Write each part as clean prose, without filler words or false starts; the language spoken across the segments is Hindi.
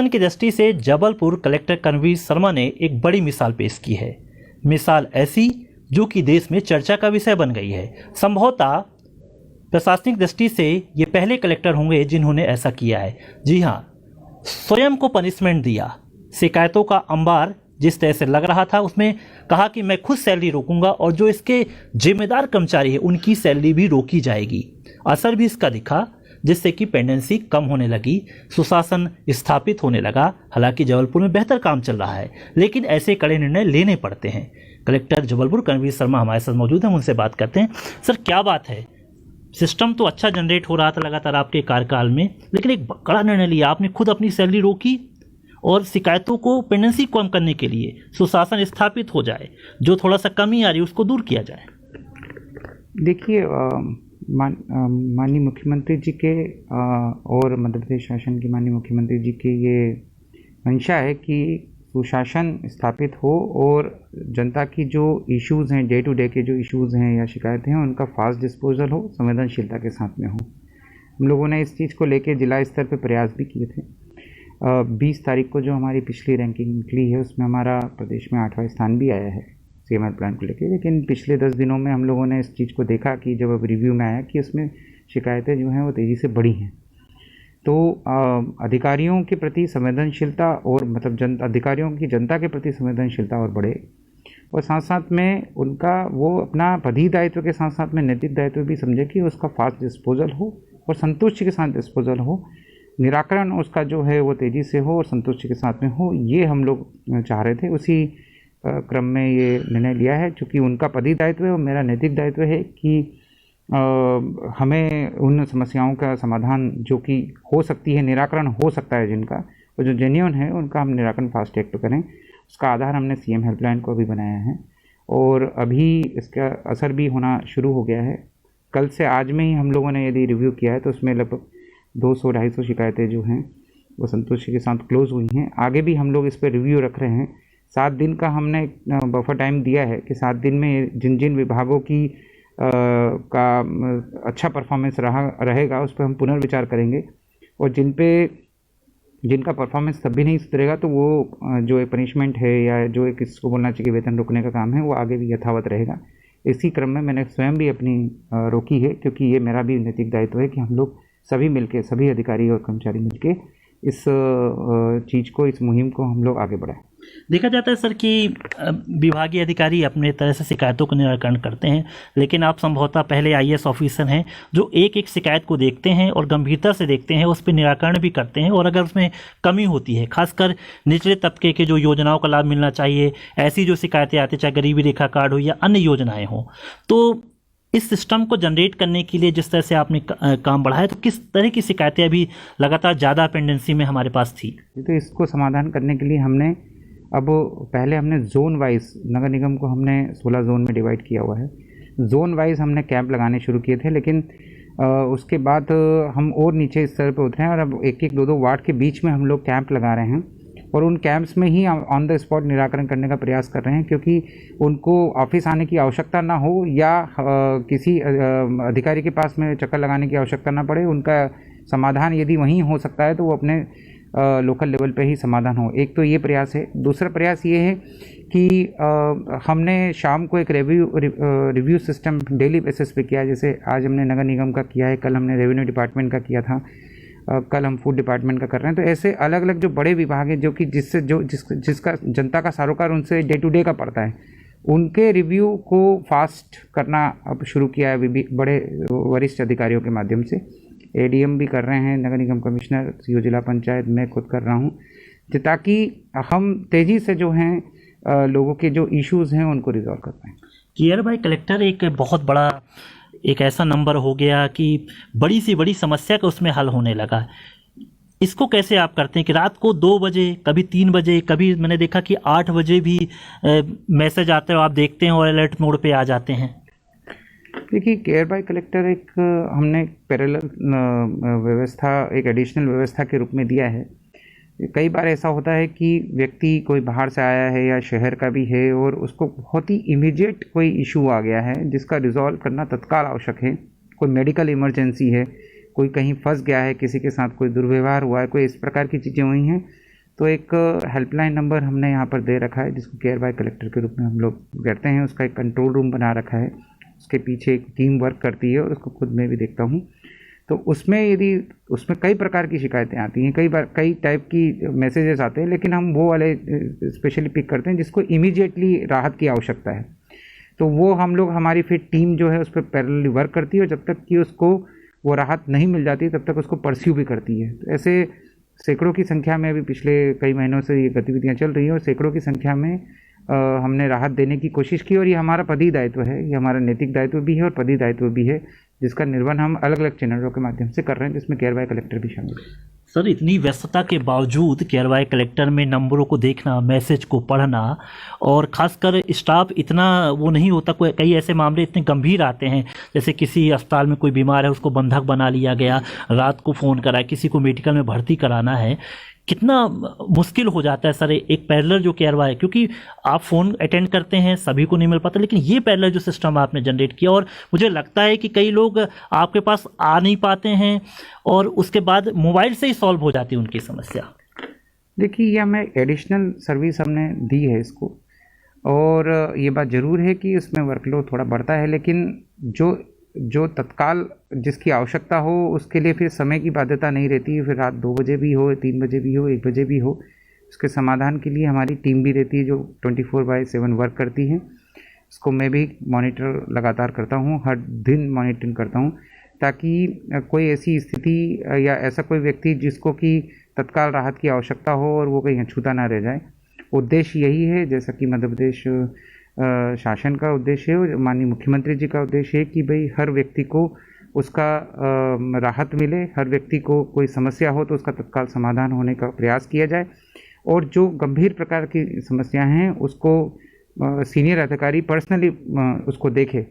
सुशासन की दृष्टि से जबलपुर कलेक्टर कर्मवीर शर्मा ने एक बड़ी मिसाल पेश की है। मिसाल ऐसी जो कि देश में चर्चा का विषय बन गई है। संभवतः प्रशासनिक दृष्टि से ये पहले कलेक्टर होंगे जिन्होंने ऐसा किया है। जी हाँ, स्वयं को पनिशमेंट दिया। शिकायतों का अंबार जिस तरह से लग रहा था उसमें कहा कि मैं खुद सैलरी रोकूंगा और जो इसके जिम्मेदार कर्मचारी है उनकी सैलरी भी रोकी जाएगी। असर भी इसका दिखा, जिससे कि पेंडेंसी कम होने लगी, सुशासन स्थापित होने लगा। हालांकि जबलपुर में बेहतर काम चल रहा है, लेकिन ऐसे कड़े निर्णय लेने पड़ते हैं। कलेक्टर जबलपुर कर्मवीर शर्मा हमारे साथ मौजूद हैं, उनसे बात करते हैं। सर, क्या बात है, सिस्टम तो अच्छा जनरेट हो रहा था लगातार आपके कार्यकाल में, लेकिन एक बड़ा निर्णय लिया आपने, खुद अपनी सैलरी रोकी और शिकायतों को, पेंडेंसी कम करने के लिए सुशासन स्थापित हो जाए, जो थोड़ा सा कमी आ रही है उसको दूर किया जाए। देखिए, माननीय मुख्यमंत्री जी के और मध्य प्रदेश शासन के माननीय मुख्यमंत्री जी की ये मंशा है कि सुशासन स्थापित हो और जनता की जो इश्यूज़ हैं, डे टू डे के जो इश्यूज़ हैं या शिकायतें हैं, उनका फास्ट डिस्पोजल हो, संवेदनशीलता के साथ में हो। हम लोगों ने इस चीज़ को लेकर जिला स्तर पर प्रयास भी किए थे। 20 तारीख को जो हमारी पिछली रैंकिंग निकली है उसमें हमारा प्रदेश में 8वां स्थान भी आया है सीएम हेल्पलाइन को लेकर। लेकिन पिछले 10 दिनों में हम लोगों ने इस चीज़ को देखा कि जब अब रिव्यू में आया कि उसमें शिकायतें जो हैं वो तेज़ी से बढ़ी हैं। तो अधिकारियों के प्रति संवेदनशीलता और अधिकारियों की जनता के प्रति संवेदनशीलता और बढ़े, और साथ साथ में उनका वो अपना पदीय दायित्व के साथ साथ में नैतिक दायित्व भी समझे कि उसका फास्ट डिस्पोजल हो और संतुष्टि के साथ डिस्पोजल हो, निराकरण उसका जो है वो तेज़ी से हो और संतुष्टि के साथ में हो। ये हम लोग चाह रहे थे, उसी क्रम में ये निर्णय लिया है। चूँकि उनका पदीय दायित्व है और मेरा नैतिक दायित्व है कि हमें उन समस्याओं का समाधान जो कि हो सकती है, निराकरण हो सकता है जिनका, और जो जेन्युइन है उनका हम निराकरण फास्ट ट्रैक पे करें। उसका आधार हमने सीएम हेल्पलाइन को भी बनाया है और अभी इसका असर भी होना शुरू हो गया है। कल से आज में ही हम लोगों ने यदि रिव्यू किया है तो उसमें लगभग 200-250 शिकायतें जो हैं वो संतुष्टि के साथ क्लोज़ हुई हैं। आगे भी हम लोग इस पर रिव्यू रख रहे हैं। 7 दिन का हमने बफर टाइम दिया है कि 7 दिन में जिन जिन विभागों की का अच्छा परफॉर्मेंस रहेगा उस पर हम पुनर्विचार करेंगे, और जिनका परफॉर्मेंस तब भी नहीं सुधरेगा तो वो जो एक पनिशमेंट है या जो एक इसको बोलना चाहिए वेतन रोकने का काम है वो आगे भी यथावत रहेगा। इसी क्रम में मैंने स्वयं भी अपनी रोकी है, क्योंकि ये मेरा भी नैतिक दायित्व है कि हम लोग सभी मिलके, सभी अधिकारी और कर्मचारी मिलके इस चीज़ को, इस मुहिम को हम लोग आगे बढ़ाएं। देखा जाता है सर कि विभागीय अधिकारी अपने तरह से शिकायतों का निराकरण करते हैं, लेकिन आप संभवतः पहले आईएएस ऑफिसर हैं जो एक एक शिकायत को देखते हैं और गंभीरता से देखते हैं, उस पर निराकरण भी करते हैं, और अगर उसमें कमी होती है, खासकर निचले तबके के जो योजनाओं का लाभ मिलना चाहिए, ऐसी जो शिकायतें आती, चाहे गरीबी रेखा कार्ड हो या अन्य योजनाएं हों, तो इस सिस्टम को जनरेट करने के लिए जिस तरह से आपने काम बढ़ाया, तो किस तरह की शिकायतें अभी लगातार ज़्यादा पेंडेंसी में हमारे पास थी? तो इसको समाधान करने के लिए हमने पहले हमने जोन वाइज नगर निगम को हमने 16 जोन में डिवाइड किया हुआ है। जोन वाइज हमने कैंप लगाने शुरू किए थे, लेकिन उसके बाद हम और नीचे स्तर पर उतरे हैं और अब 1-1, 2-2 वार्ड के बीच में हम लोग कैंप लगा रहे हैं और उन कैंप्स में ही ऑन द स्पॉट निराकरण करने का प्रयास कर रहे हैं, क्योंकि उनको ऑफिस आने की आवश्यकता ना हो या किसी अधिकारी के पास में चक्कर लगाने की आवश्यकता ना पड़े। उनका समाधान यदि वहीं हो सकता है तो वो अपने लोकल लेवल पे ही समाधान हो। एक तो ये प्रयास है। दूसरा प्रयास ये है कि हमने शाम को एक रिव्यू सिस्टम डेली बेसिस पे किया। जैसे आज हमने नगर निगम का किया है, कल हमने रेवेन्यू डिपार्टमेंट का किया था, कल हम फूड डिपार्टमेंट का कर रहे हैं। तो ऐसे अलग अलग जो बड़े विभाग हैं जो कि जिसका जनता का सरोकार उनसे डे टू डे का पड़ता है, उनके रिव्यू को फास्ट करना अब शुरू किया है बड़े वरिष्ठ अधिकारियों के माध्यम से। एडीएम भी कर रहे हैं, नगर निगम कमिश्नर, सीओ जिला पंचायत, मैं खुद कर रहा हूँ, ताकि हम तेज़ी से जो हैं लोगों के जो इश्यूज़ हैं उनको रिजॉल्व कर पाएँ। कियर भाई, कलेक्टर एक बहुत बड़ा एक ऐसा नंबर हो गया कि बड़ी सी बड़ी समस्या का उसमें हल होने लगा। इसको कैसे आप करते हैं कि रात को 2 बजे, कभी 3 बजे, कभी मैंने देखा कि 8 बजे भी मैसेज आते हैं, आप देखते हैं और अलर्ट मोड पे आ जाते हैं? देखिए, केयर बाय कलेक्टर एक हमने पैरेलल व्यवस्था, एक एडिशनल व्यवस्था के रूप में दिया है। कई बार ऐसा होता है कि व्यक्ति कोई बाहर से आया है या शहर का भी है और उसको बहुत ही इमीडिएट कोई इशू आ गया है जिसका रिजॉल्व करना तत्काल आवश्यक है। कोई मेडिकल इमरजेंसी है, कोई कहीं फंस गया है, किसी के साथ कोई दुर्व्यवहार हुआ है, कोई इस प्रकार की चीज़ें हुई हैं, तो एक हेल्पलाइन नंबर हमने यहाँ पर दे रखा है जिसको केयर बाय कलेक्टर के रूप में हम लोग कहते हैं। उसका एक कंट्रोल रूम बना रखा है, उसके पीछे एक टीम वर्क करती है और उसको खुद मैं भी देखता हूँ। तो उसमें यदि उसमें कई प्रकार की शिकायतें आती हैं, कई बार कई टाइप की मैसेजेस आते हैं, लेकिन हम वो वाले स्पेशली पिक करते हैं जिसको इमीडिएटली राहत की आवश्यकता है। तो वो हम लोग हमारी फिर टीम जो है उस पर पैरेलली वर्क करती है और जब तक कि उसको वो राहत नहीं मिल जाती तब तक उसको परस्यू भी करती है। तो ऐसे सैकड़ों की संख्या में अभी पिछले कई महीनों से ये गतिविधियां चल रही हैं और सैकड़ों की संख्या में हमने राहत देने की कोशिश की और ये हमारा पदी दायित्व है, ये हमारा नैतिक दायित्व भी है और पदी दायित्व भी है, जिसका निर्वहन हम अलग अलग चैनलों के माध्यम से कर रहे हैं, जिसमें केयर बाय कलेक्टर भी शामिल है। सर, इतनी व्यस्तता के बावजूद केयर बाय कलेक्टर में नंबरों को देखना, मैसेज को पढ़ना और खासकर स्टाफ इतना वो नहीं होता। कोई कई ऐसे मामले इतने गंभीर आते हैं, जैसे किसी अस्पताल में कोई बीमार है, उसको बंधक बना लिया गया, रात को फ़ोन करा, किसी को मेडिकल में भर्ती कराना है, कितना मुश्किल हो जाता है सर एक पैरेलल जो केयर बाय, क्योंकि आप फ़ोन अटेंड करते हैं, सभी को नहीं मिल पाता, लेकिन ये पैरेलल जो सिस्टम आपने जनरेट किया, और मुझे लगता है कि कई लोग आपके पास आ नहीं पाते हैं और उसके बाद मोबाइल से ही सॉल्व हो जाती है उनकी समस्या। देखिए, ये हमें एडिशनल सर्विस हमने दी है इसको, और ये बात ज़रूर है कि इसमें वर्कलोड थोड़ा बढ़ता है, लेकिन जो तत्काल जिसकी आवश्यकता हो उसके लिए फिर समय की बाध्यता नहीं रहती है। फिर रात 2 बजे भी हो, 3 बजे भी हो, 1 बजे भी हो, उसके समाधान के लिए हमारी टीम भी रहती है जो 24/7 वर्क करती है। इसको मैं भी मॉनिटर लगातार करता हूँ, हर दिन मॉनिटरिंग करता हूँ, ताकि कोई ऐसी स्थिति या ऐसा कोई व्यक्ति जिसको कि तत्काल राहत की आवश्यकता हो और वो कहीं अछूता ना रह जाए। उद्देश्य यही है, जैसा कि मध्य प्रदेश शासन का उद्देश्य है और माननीय मुख्यमंत्री जी का उद्देश्य है कि भाई हर व्यक्ति को उसका राहत मिले, हर व्यक्ति को कोई समस्या हो तो उसका तत्काल समाधान होने का प्रयास किया जाए, और जो गंभीर प्रकार की समस्या हैं उसको सीनियर अधिकारी पर्सनली उसको देखे,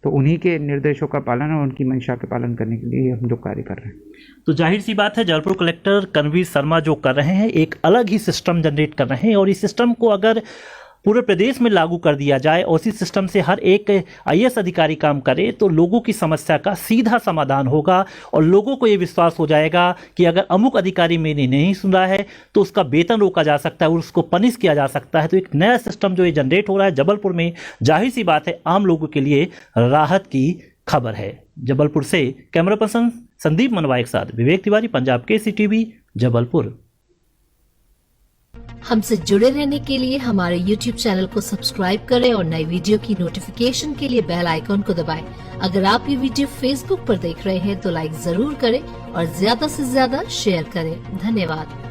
तो उन्हीं के निर्देशों का पालन और उनकी मंशा के पालन करने के लिए हम लोग कार्य कर रहे हैं। तो जाहिर सी बात है, जबलपुर कलेक्टर करणवीर शर्मा जो कर रहे हैं एक अलग ही सिस्टम जनरेट कर रहे हैं, और इस सिस्टम को अगर पूरे प्रदेश में लागू कर दिया जाए और इसी सिस्टम से हर एक IAS अधिकारी काम करे तो लोगों की समस्या का सीधा समाधान होगा और लोगों को ये विश्वास हो जाएगा कि अगर अमुक अधिकारी मेरी नहीं सुन रहा है तो उसका वेतन रोका जा सकता है और उसको पनिश किया जा सकता है। तो एक नया सिस्टम जो ये जनरेट हो रहा है जबलपुर में, जाहिर सी बात है आम लोगों के लिए राहत की खबर है। जबलपुर से कैमरा पर्सन संदीप मनवाए के साथ विवेक तिवारी, पंजाब KCTV, जबलपुर। हमसे जुड़े रहने के लिए हमारे YouTube चैनल को सब्सक्राइब करें और नई वीडियो की नोटिफिकेशन के लिए बेल आइकॉन को दबाएं। अगर आप ये वीडियो Facebook पर देख रहे हैं तो लाइक जरूर करें और ज्यादा से ज्यादा शेयर करें। धन्यवाद।